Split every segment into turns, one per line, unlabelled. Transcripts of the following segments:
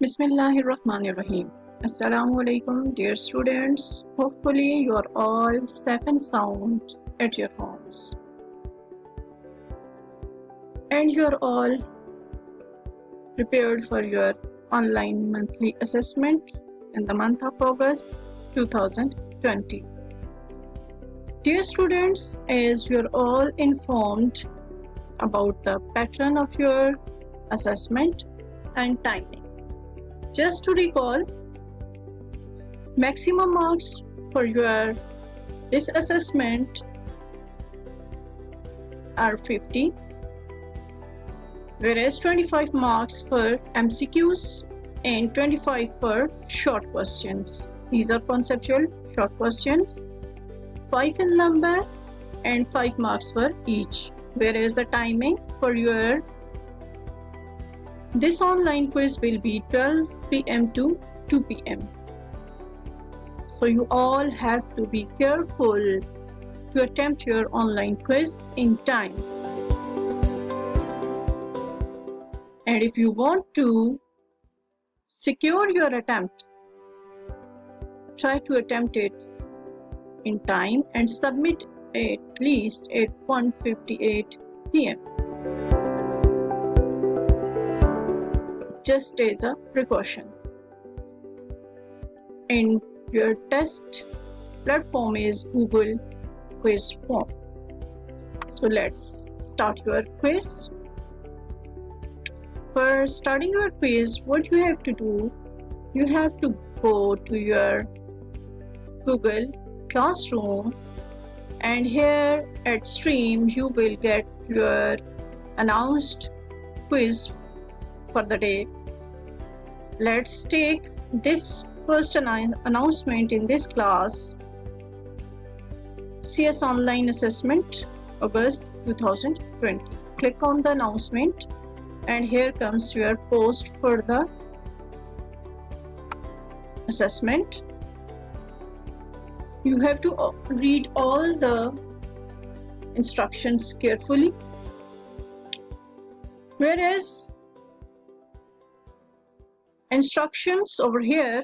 Bismillahirrahmanirrahim. Assalamu alaikum, dear students. Hopefully, you are all safe and sound at your homes. And you are all prepared for your online monthly assessment in the month of August 2020. Dear students, as you are all informed about the pattern of your assessment and timing. Just to recall, maximum marks for your this assessment are 50, whereas 25 marks for MCQs and 25 for short questions. These are conceptual short questions, 5 in number and 5 marks for each, whereas the timing for your this online quiz will be 12 p.m. to 2 p.m. So you all have to be careful to attempt your online quiz in time. And if you want to secure your attempt, try to attempt it in time and submit at least at 1:58 p.m. just as a precaution. And your test platform is Google Quiz Form. So let's start your quiz. For starting your quiz, what you have to do, you have to go to your Google Classroom, and here at Stream you will get your announced quiz for the day. Let's take this first announcement in this class, CS Online Assessment, August 2020. Click on the announcement and here comes your post for the assessment. You have to read all the instructions carefully. Whereas instructions over here.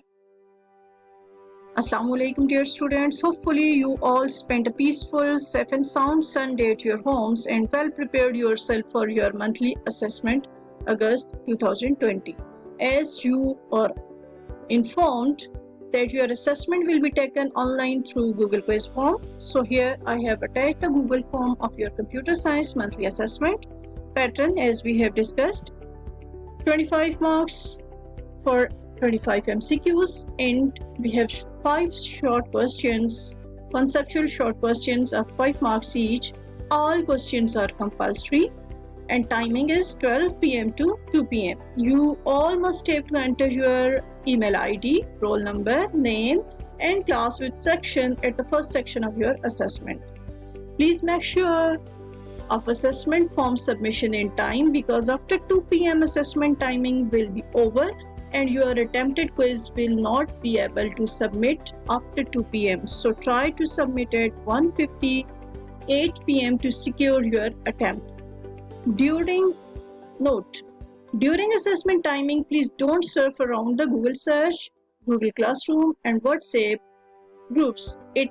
Assalamu alaikum, dear students. Hopefully you all spent a peaceful, safe and sound Sunday at your homes and well prepared yourself for your monthly assessment August 2020. As you are informed that your assessment will be taken online through Google Quiz Form. So here I have attached the Google form of your computer science monthly assessment pattern as we have discussed. 25 marks for 25 MCQs, and we have 5 short questions, conceptual short questions of 5 marks each. All questions are compulsory and timing is 12 p.m. to 2 p.m. You all must have to enter your email ID, roll number, name and class with section at the first section of your assessment. Please make sure of assessment form submission in time, because after 2 p.m. assessment timing will be over and your attempted quiz will not be able to submit after 2 p.m. So try to submit at 1:58 p.m. to secure your attempt. During assessment timing, please don't surf around the Google search, Google Classroom and WhatsApp groups. It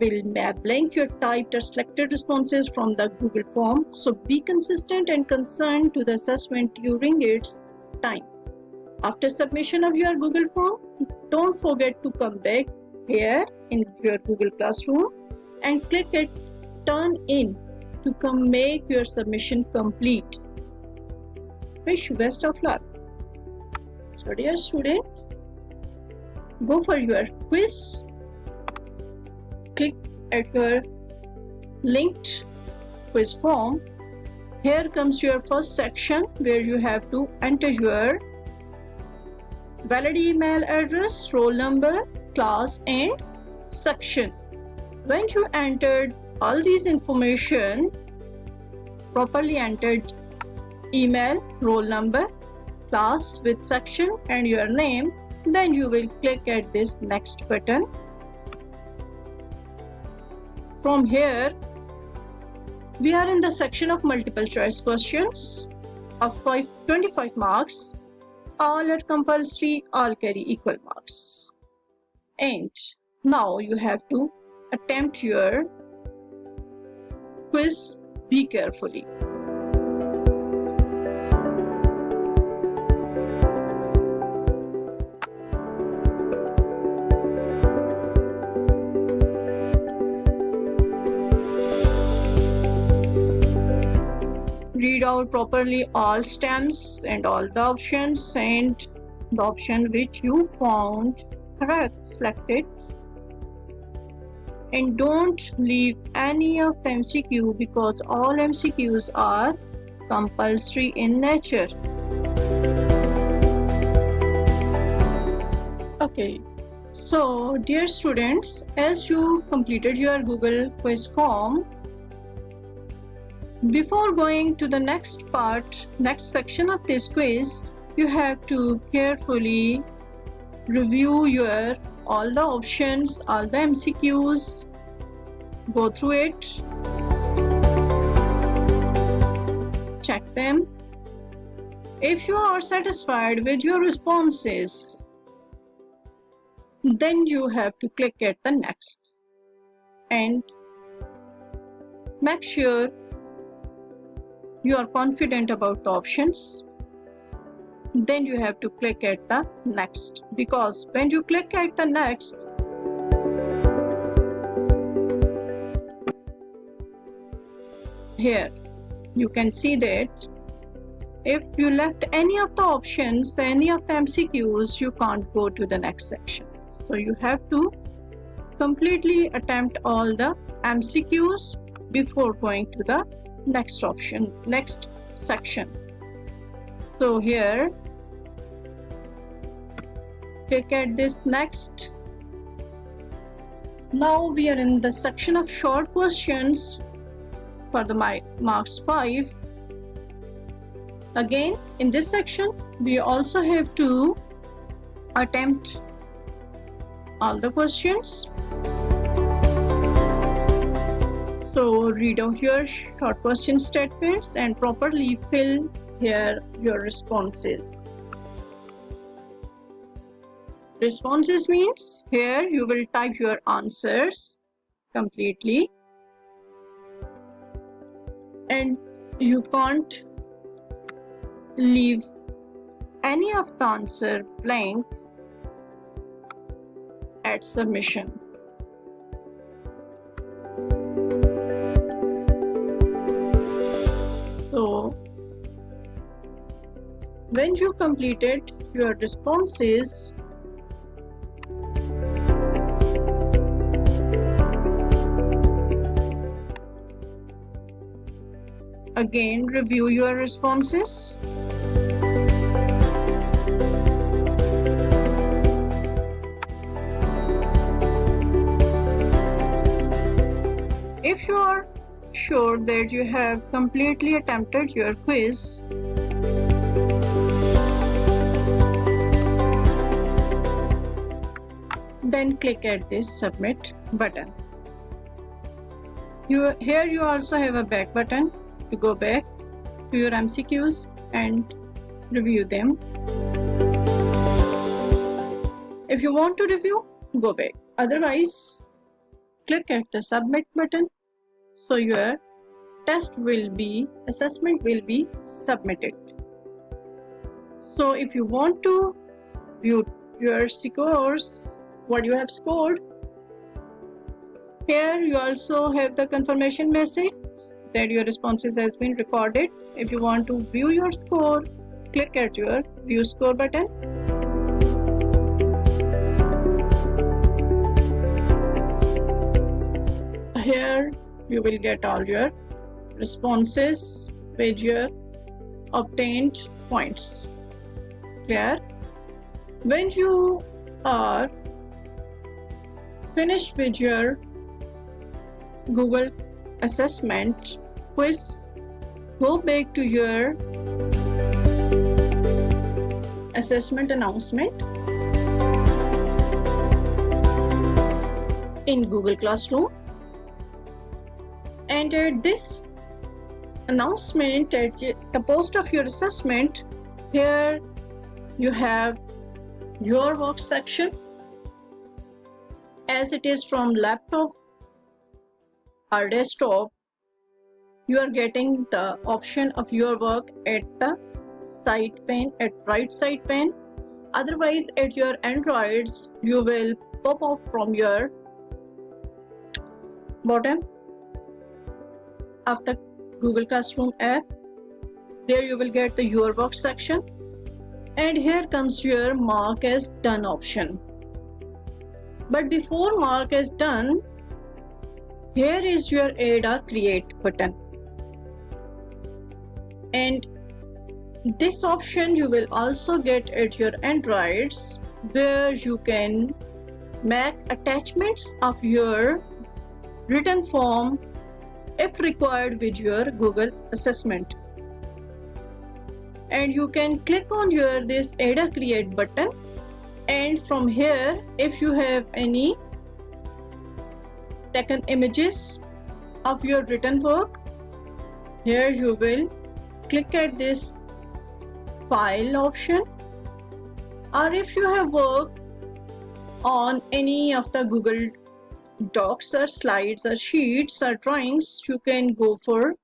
will blank your typed or selected responses from the Google form. So be consistent and concerned to the assessment during its time. After submission of your Google form, don't forget to come back here in your Google Classroom and click at Turn In to make your submission complete. Wish you best of luck. So dear student, go for your quiz. Click at your linked quiz form. Here comes your first section where you have to enter your valid email address, roll number, class and section. When you entered all these information, properly entered email, roll number, class with section and your name, then you will click at this next button. From here, we are in the section of multiple choice questions of 25 marks. All are compulsory, all carry equal marks. And now you have to attempt your quiz. Be carefully. Read out properly all stems and all the options, and the option which you found correct, select it. And don't leave any of MCQ because all MCQs are compulsory in nature. Okay, so dear students, as you completed your Google quiz form, before going to the next section of this quiz, you have to carefully review all the options, all the MCQs, go through it, check them. If you are satisfied with your responses, then you have to click at the next and make sure you are confident about the options. Then you have to click at the next, because when you click at the next, here you can see that if you left any of the options, any of the MCQs, you can't go to the next section. So you have to completely attempt all the MCQs before going to the next section. So here, click at this next. Now we are in the section of short questions for the marks 5. Again, in this section, we also have to attempt all the questions. So read out your short question statements and properly fill here your responses. Responses means here you will type your answers completely, and you can't leave any of the answer blank at submission. So when you completed your responses, again review your responses. If you are sure that you have completely attempted your quiz, then click at this submit button. Here you also have a back button to go back to your MCQs and review them. If you want to review, go back. Otherwise, click at the submit button. So your assessment will be submitted. So if you want to view your scores, what you have scored, here you also have the confirmation message that your responses has been recorded. If you want to view your score, click at your view score button. Here you will get all your responses with your obtained points. Clear? When you are finished with your Google assessment quiz, go back to your assessment announcement in Google Classroom, and at this announcement, at the post of your assessment, here you have your work section. As it is from laptop or desktop, you are getting the option of your work at the side pane, at right side pane. Otherwise, at your Androids, you will pop up from your bottom of the Google Classroom app. There you will get the your work section, and here comes your mark as done option. But before mark as done, here is your add or create button, and this option you will also get at your Androids, where you can make attachments of your written form if required with your Google assessment. And you can click on your this add or create button, and from here, if you have any taken images of your written work, here you will click at this file option. Or if you have worked on any of the Google Docs or slides or sheets or drawings, you can go for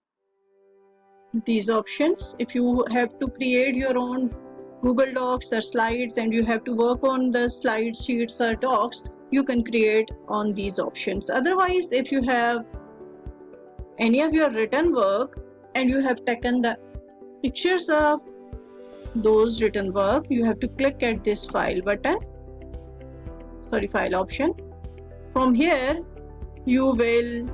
these options. If you have to create your own Google Docs or slides and you have to work on the slides, sheets or docs, you can create on these options. Otherwise, if you have any of your written work and you have taken the pictures of those written work, you have to click at this file button, file option. From here, you will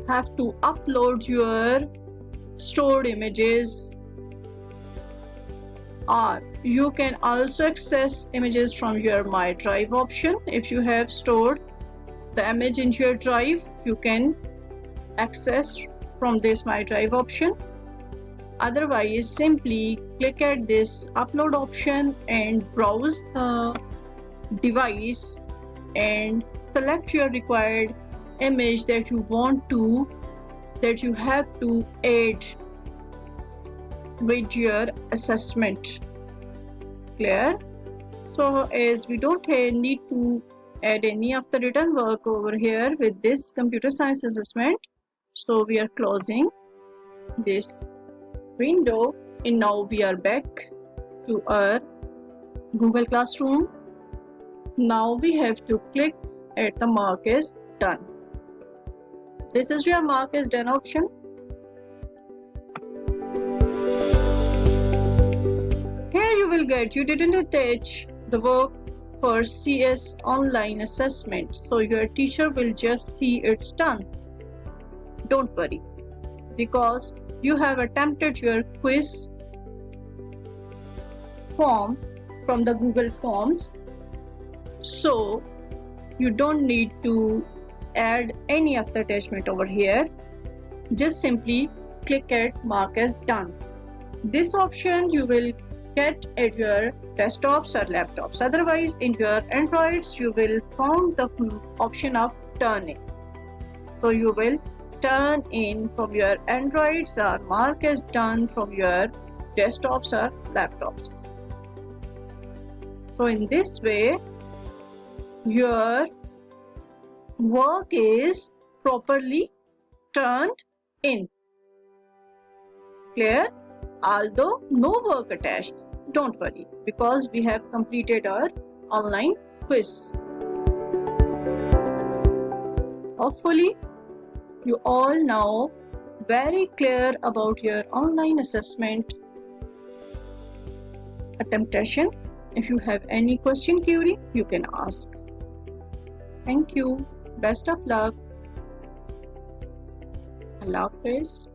have to upload your stored images, or you can also access images from your My Drive option. If you have stored the image in your drive, you can access from this My Drive option. Otherwise, simply click at this upload option and browse the device and select your required image that you have to add with your assessment. Clear? So as we don't need to add any of the written work over here with this computer science assessment, so we are closing this window, and now we are back to our Google Classroom. Now we have to click at the mark as done. This is your mark as done option. Here you will get, you didn't attach the work for CS online assessment, so your teacher will just see it's done. Don't worry, because you have attempted your quiz form from the Google Forms, so you don't need to add any of the attachment over here. Just simply click at mark as done. This option you will get at your desktops or laptops. Otherwise, in your Androids, you will find the option of turn in. So you will turn in from your Androids or mark as done from your desktops or laptops. So in this way, your work is properly turned in. Clear? Although no work attached, don't worry, because we have completed our online quiz. Hopefully, you all now very clear about your online assessment attemptation. If you have any question, query, you can ask. Thank you. Best of luck. Allah Hafiz.